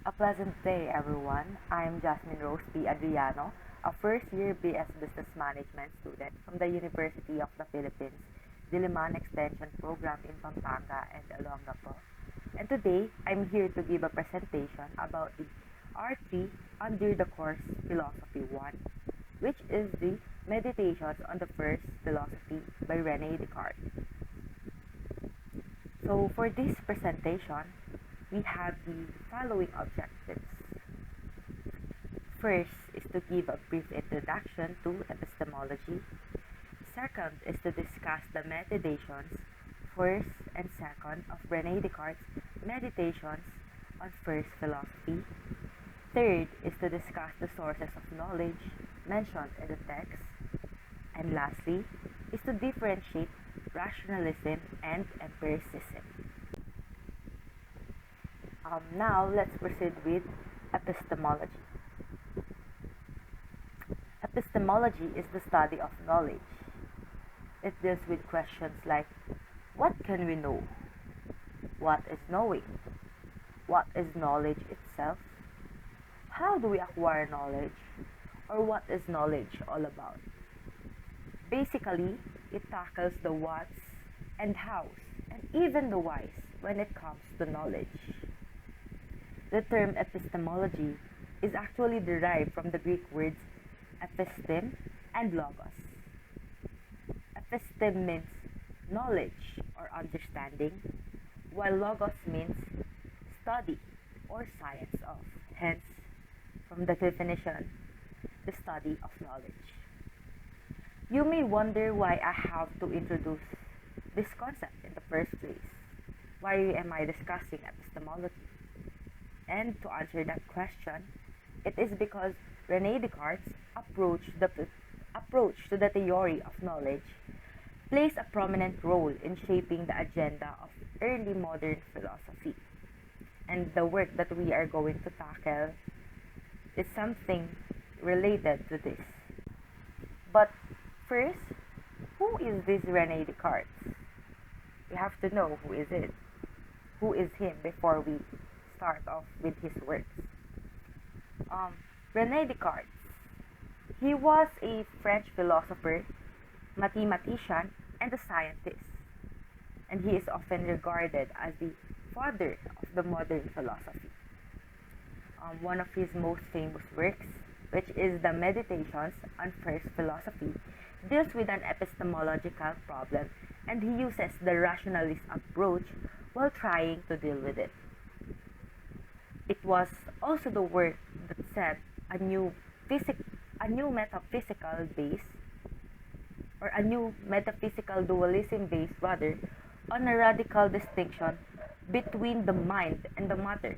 A pleasant day, everyone. I'm Jasmine Rose P. Adriano, a first-year BS Business Management student from the University of the Philippines, Diliman Extension Program in Pampanga and Olongapo. And today, I'm here to give a presentation about the R3 under the course Philosophy 1, which is the Meditations on the First Philosophy by René Descartes. So for this presentation, we have the following objectives. First is to give a brief introduction to epistemology. Second is to discuss the meditations, first and second, of René Descartes' Meditations on First Philosophy. Third is to discuss the sources of knowledge mentioned in the text. And lastly is to differentiate rationalism and empiricism. Now let's proceed with epistemology. Epistemology is the study of knowledge. It deals with questions like, what can we know? What is knowing? What is knowledge itself? How do we acquire knowledge? Or what is knowledge all about? Basically, it tackles the whats and hows and even the whys when it comes to knowledge. The term epistemology is actually derived from the Greek words episteme and logos. Episteme means knowledge or understanding, while logos means study or science of. Hence, from the definition, the study of knowledge. You may wonder why I have to introduce this concept in the first place. Why am I discussing epistemology? And to answer that question, it is because René Descartes' approach to the theory of knowledge plays a prominent role in shaping the agenda of early modern philosophy. And the work that we are going to tackle is something related to this. But first, who is this René Descartes? We have to know who is it. Who is him before we start off with his works. René Descartes. He was a French philosopher, mathematician, and a scientist. And he is often regarded as the father of the modern philosophy. One of his most famous works, which is the Meditations on First Philosophy, deals with an epistemological problem, and he uses the rationalist approach while trying to deal with it. It was also the work that set a new metaphysical dualism base on a radical distinction between the mind and the matter,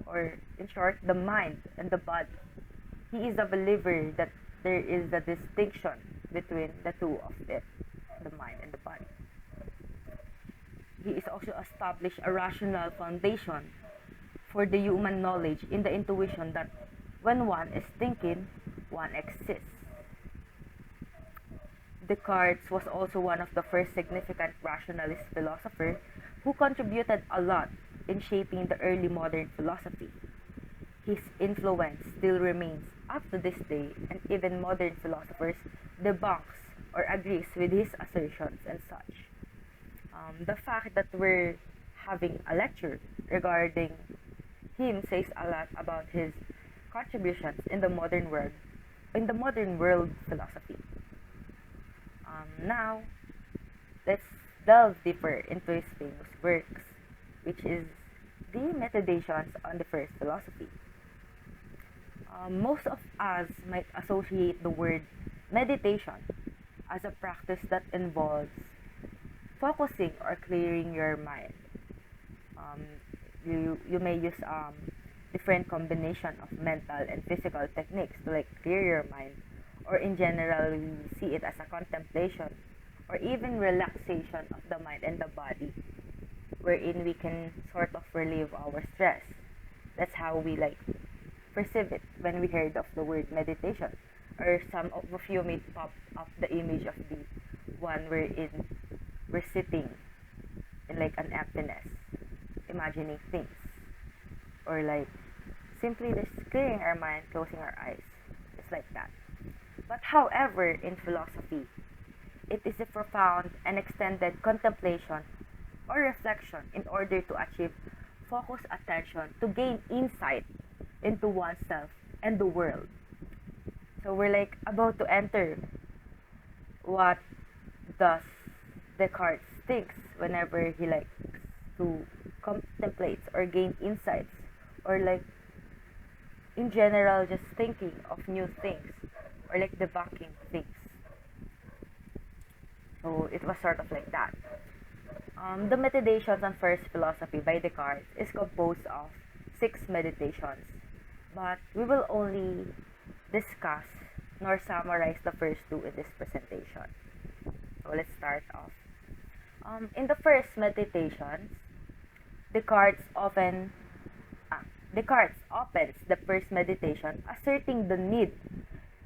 or in short, the mind and the body. He is a believer that there is a distinction between the two of it, the mind and the body. He is also established a rational foundation for the human knowledge in the intuition that when one is thinking, one exists. Descartes was also one of the first significant rationalist philosophers who contributed a lot in shaping the early modern philosophy. His influence still remains up to this day, and even modern philosophers debunks or agrees with his assertions and such. The fact that we're having a lecture regarding him says a lot about his contributions in the modern world philosophy. Now, let's delve deeper into his famous works, which is the Meditations on the First Philosophy. Most of us might associate the word meditation as a practice that involves focusing or clearing your mind. You may use different combination of mental and physical techniques to clear your mind, or in general we see it as a contemplation or even relaxation of the mind and the body, wherein we can sort of relieve our stress. That's how we perceive it when we heard of the word meditation. Or some of you may pop up the image of the one wherein we're sitting in an emptiness, imagining things, or simply just clearing our mind, closing our eyes, just like that. But however, in philosophy, it is a profound and extended contemplation or reflection in order to achieve focused attention to gain insight into oneself and the world. So we're like about to enter what does Descartes thinks whenever he likes to contemplate or gain insights, or like in general just thinking of new things, or like debunking things. So it was sort of like that. The Meditations on First Philosophy by Descartes is composed of 6 meditations, but we will only discuss nor summarize the first 2 in this presentation. So let's start off. In the first meditations, Descartes opens the first meditation asserting the need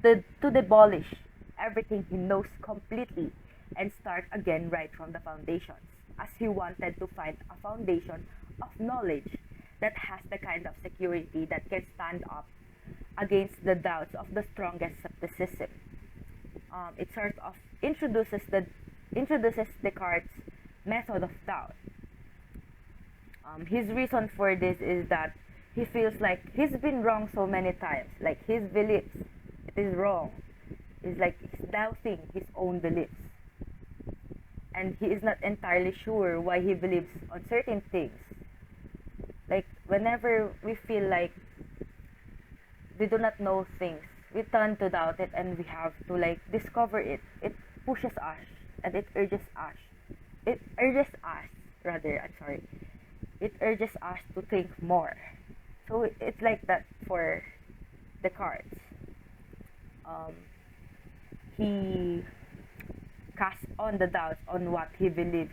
to demolish everything he knows completely and start again right from the foundations, as he wanted to find a foundation of knowledge that has the kind of security that can stand up against the doubts of the strongest skepticism. It sort of introduces Descartes' method of doubt. His reason for this is that he feels like he's been wrong so many times, like his beliefs, it is wrong. It's like he's doubting his own beliefs. And he is not entirely sure why he believes on certain things. Like whenever we feel like we do not know things, we tend to doubt it, and we have to like discover it. It pushes us and it urges us. It urges us to think more. So it's like that for Descartes. He casts on the doubts on what he believes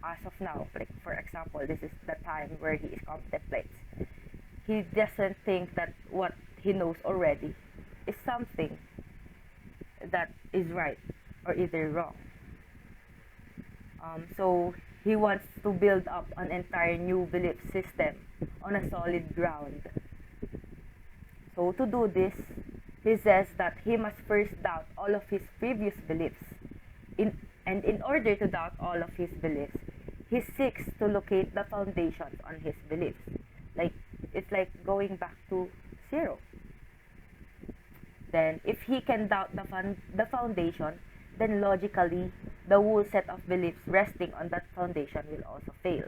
as of now. Like for example, this is the time where he contemplates. He doesn't think that what he knows already is something that is right or either wrong. So he wants to build up an entire new belief system on a solid ground. So to do this, he says that he must first doubt all of his previous beliefs. In order to doubt all of his beliefs, he seeks to locate the foundations on his beliefs. Like it's like going back to zero. Then if he can doubt the foundation, then logically the whole set of beliefs resting on that foundation will also fail.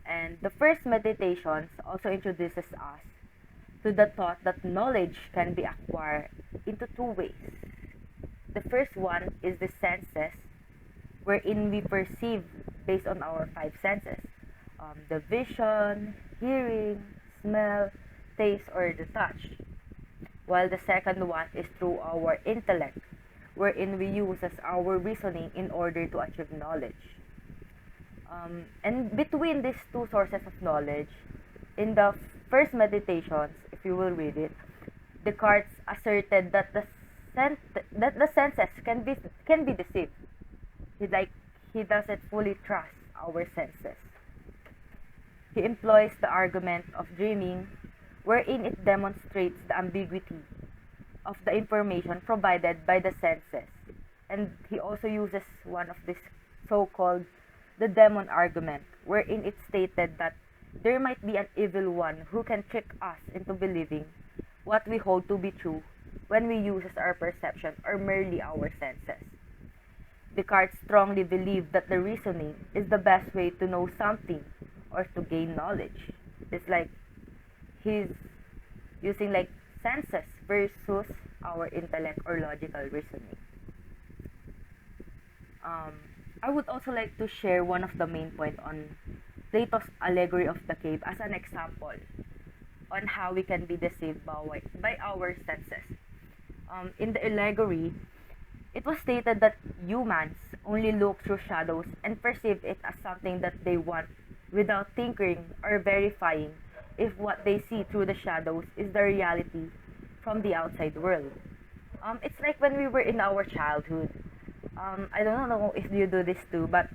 And the first meditations also introduces us to the thought that knowledge can be acquired into 2 ways. The first one is the senses, wherein we perceive based on our 5 senses. The vision, hearing, smell, taste, or the touch. While the second one is through our intellect, wherein we use as our reasoning in order to achieve knowledge. And between these 2 sources of knowledge, in the first meditations, if you will read it, Descartes asserted that the senses can be deceived. He doesn't fully trust our senses. He employs the argument of dreaming, wherein it demonstrates the ambiguity of the information provided by the senses. And he also uses one of this so-called the demon argument, wherein it stated that there might be an evil one who can trick us into believing what we hold to be true when we use our perception or merely our senses. Descartes strongly believed that the reasoning is the best way to know something or to gain knowledge. It's like he's using like senses versus our intellect or logical reasoning. I would also like to share one of the main points on Plato's allegory of the cave as an example on how we can be deceived by our senses. In the allegory, it was stated that humans only look through shadows and perceive it as something that they want without tinkering or verifying if what they see through the shadows is the reality from the outside world. It's like when we were in our childhood. I don't know if you do this too, but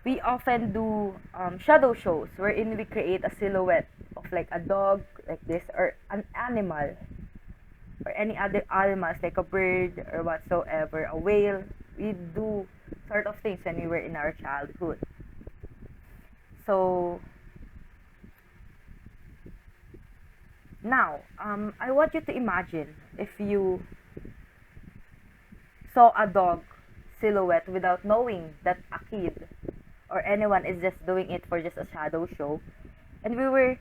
we often do shadow shows wherein we create a silhouette of like a dog like this, or an animal, or any other animals like a bird or whatsoever, a whale. We do sort of things when we were in our childhood. So now, I want you to imagine if you saw a dog silhouette without knowing that a kid or anyone is just doing it for just a shadow show, and we were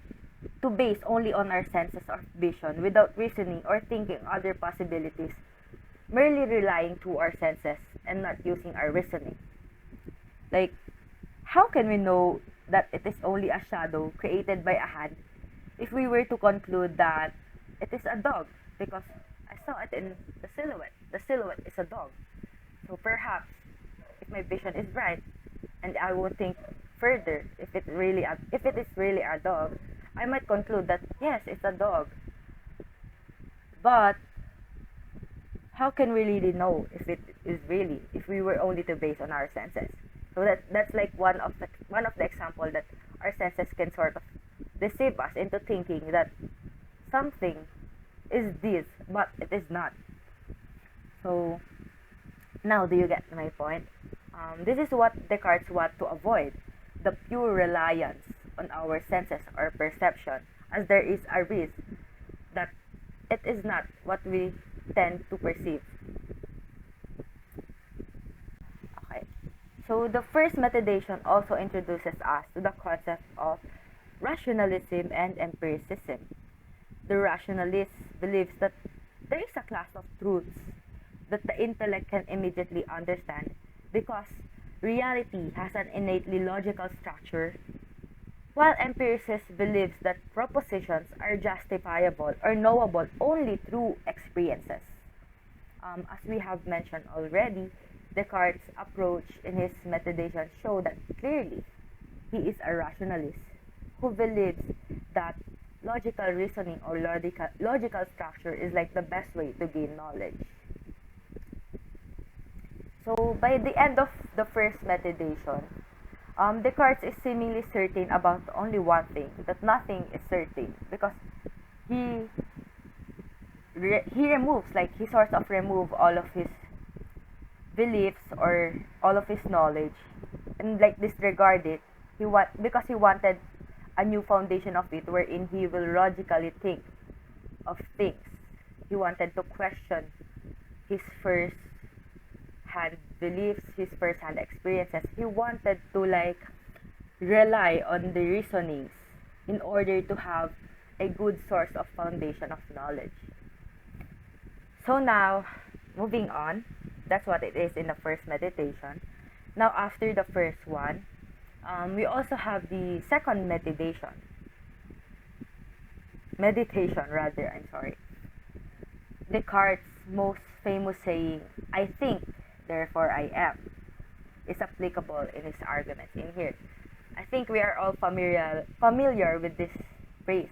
to base only on our senses of vision without reasoning or thinking other possibilities, merely relying to our senses and not using our reasoning. Like, how can we know that it is only a shadow created by a hand if we were to conclude that it is a dog? Because I saw it in the silhouette. The silhouette is a dog. So perhaps, if my vision is right, and I will think further, if it is really a dog, I might conclude that yes, it's a dog. But how can we really know if it is really, if we were only to base on our senses? So that's like one of the example that our senses can sort of deceive us into thinking that something is this, but it is not. So now, do you get my point? This is what Descartes want to avoid: the pure reliance on our senses or perception, as there is a risk that it is not what we tend to perceive. Okay. So the first methodation also introduces us to the concept of rationalism and empiricism. The rationalist believes that there is a class of truths that the intellect can immediately understand because reality has an innately logical structure, while empiricist believes that propositions are justifiable or knowable only through experiences. As we have mentioned already, Descartes' approach in his methodation show that clearly he is a rationalist who believes that logical reasoning or logical structure is like the best way to gain knowledge. So by the end of the first methodation, Descartes is seemingly certain about only one thing, that nothing is certain, because he removes, like he sort of remove all of his beliefs or all of his knowledge and like disregard it. Because he wanted a new foundation of it wherein he will logically think of things. He wanted to question his first hand beliefs, his first hand experiences. He wanted to like rely on the reasonings in order to have a good source of foundation of knowledge. So now, moving on, that's what it is in the first meditation. Now after the first one, we also have the second meditation. Descartes' most famous saying, "I think, therefore I am," is applicable in his arguments in here. I think we are all familiar with this phrase,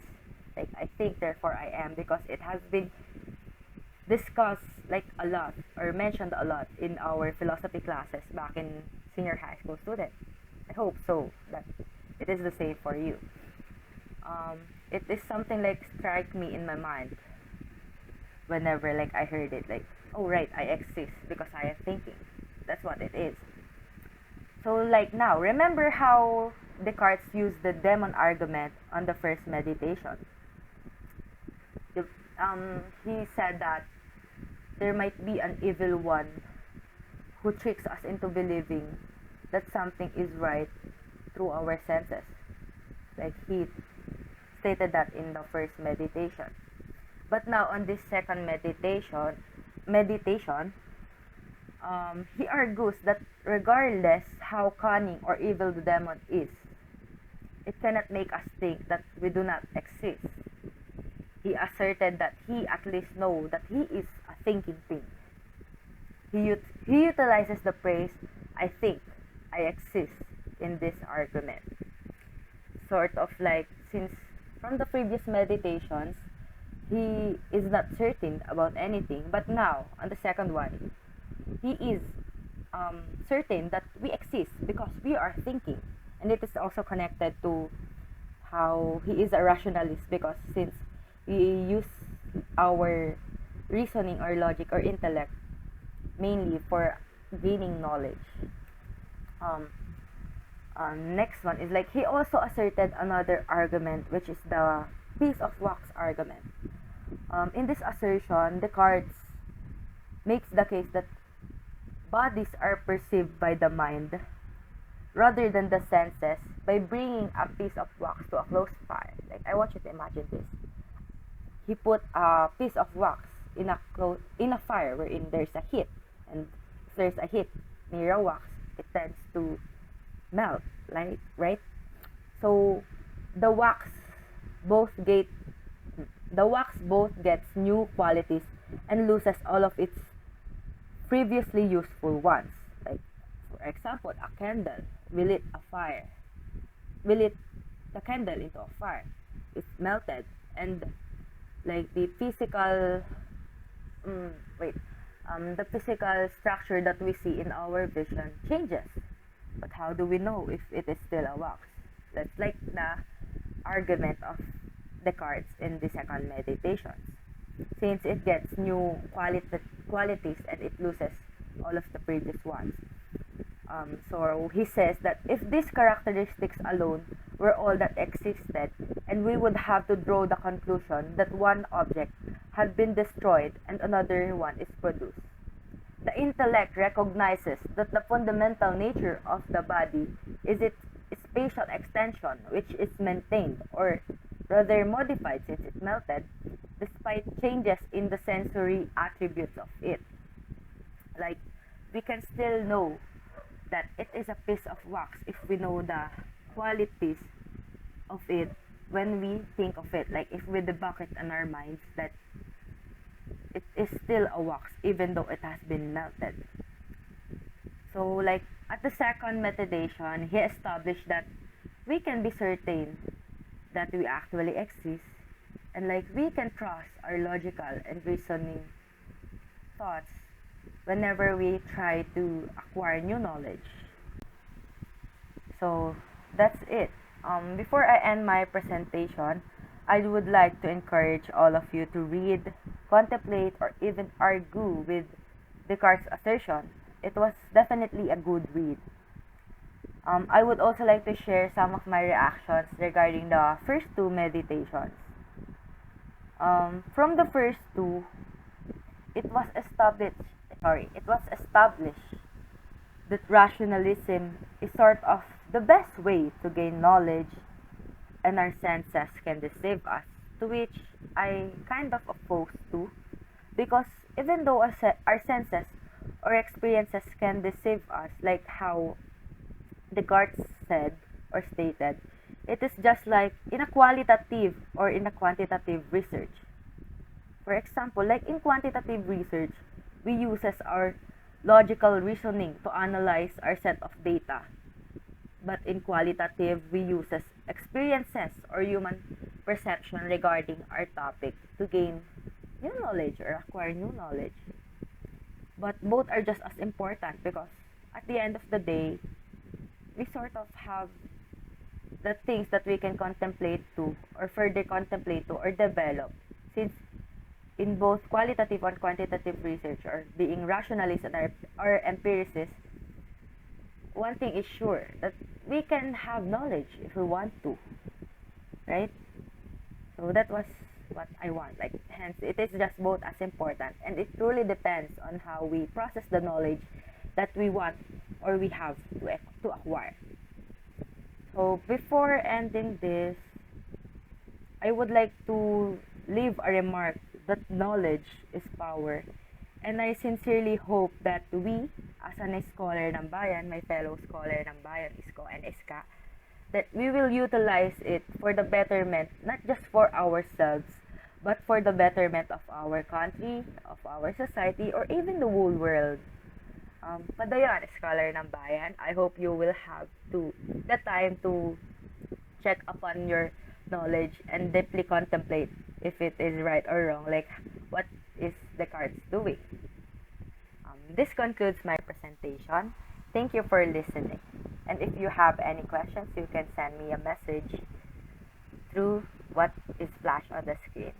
like "I think, therefore I am," because it has been discussed like a lot or mentioned a lot in our philosophy classes back in senior high school students. I hope so that it is the same for you. It is something like strike me in my mind whenever like I heard it, like, oh right, I exist because I am thinking. That's what it is. So like now, remember how Descartes used the demon argument on the first meditation. He said that there might be an evil one who tricks us into believing that something is right through our senses. Like he stated that in the first meditation. But now on this second meditation, he argues that regardless how cunning or evil the demon is, it cannot make us think that we do not exist. He asserted that he at least knows that he is a thinking thing. He utilizes the phrase, "I think, I exist," in this argument. Sort of like, since from the previous meditations, he is not certain about anything, but now, on the second one, he is certain that we exist because we are thinking. And it is also connected to how he is a rationalist, because since we use our reasoning or logic or intellect mainly for gaining knowledge. Next one is like he also asserted another argument, which is the piece of wax argument. In this assertion, Descartes makes the case that bodies are perceived by the mind rather than the senses by bringing a piece of wax to a close fire. Like, I want you to imagine this. He put a piece of wax in a fire wherein there's a heat, and if there's a heat near a wax, it tends to melt, right? So the wax both gets new qualities and loses all of its previously useful ones. Like, for example, a candle. We lit the candle into a fire. It's melted, and like the physical structure that we see in our vision changes. But how do we know if it is still a wax? That's like the argument of Descartes in the second meditations. Since it gets new qualities and it loses all of the previous ones. So he says that if these characteristics alone were all that existed, and we would have to draw the conclusion that one object had been destroyed and another one is produced. The intellect recognizes that the fundamental nature of the body is its spatial extension, which is maintained, or rather modified since it melted, despite changes in the sensory attributes of it. Like, we can still know that it is a piece of wax if we know the qualities of it when we think of it. Like, if we debug it in our minds that it is still a wax even though it has been melted. So, like, at the second meditation, he established that we can be certain that we actually exist, and like we can trust our logical and reasoning thoughts whenever we try to acquire new knowledge. So that's it. Before I end my presentation, I would like to encourage all of you to read, contemplate, or even argue with Descartes' assertion. It was definitely a good read. I would also like to share some of my reactions regarding the first two meditations. From the first two, it was established that rationalism is sort of the best way to gain knowledge, and our senses can deceive us, to which I kind of opposed to, because even though our senses or experiences can deceive us, like how Descartes said or stated, it is just like in a qualitative or in a quantitative research. For example, like in quantitative research, we uses our logical reasoning to analyze our set of data. But in qualitative, we uses experiences or human perception regarding our topic to gain new knowledge or acquire new knowledge. But both are just as important, because at the end of the day, we sort of have the things that we can contemplate to, or further contemplate to, or develop. Since in both qualitative and quantitative research, or being rationalists or empiricists, one thing is sure, that we can have knowledge if we want to, right? So that was what I want. Like, hence, it is just both as important, and it truly depends on how we process the knowledge that we want or we have to acquire. So before ending this, I would like to leave a remark that knowledge is power, and I sincerely hope that we, as a scholar ng bayan, my fellow scholar ng bayan, ISCO and ISCA, that we will utilize it for the betterment, not just for ourselves, but for the betterment of our country, of our society, or even the whole world. Padayon, scholar ng bayan, I hope you will have the time to check upon your knowledge and deeply contemplate if it is right or wrong, like what is Descartes doing. This concludes my presentation. Thank you for listening. And if you have any questions, you can send me a message through what is flashed on the screen.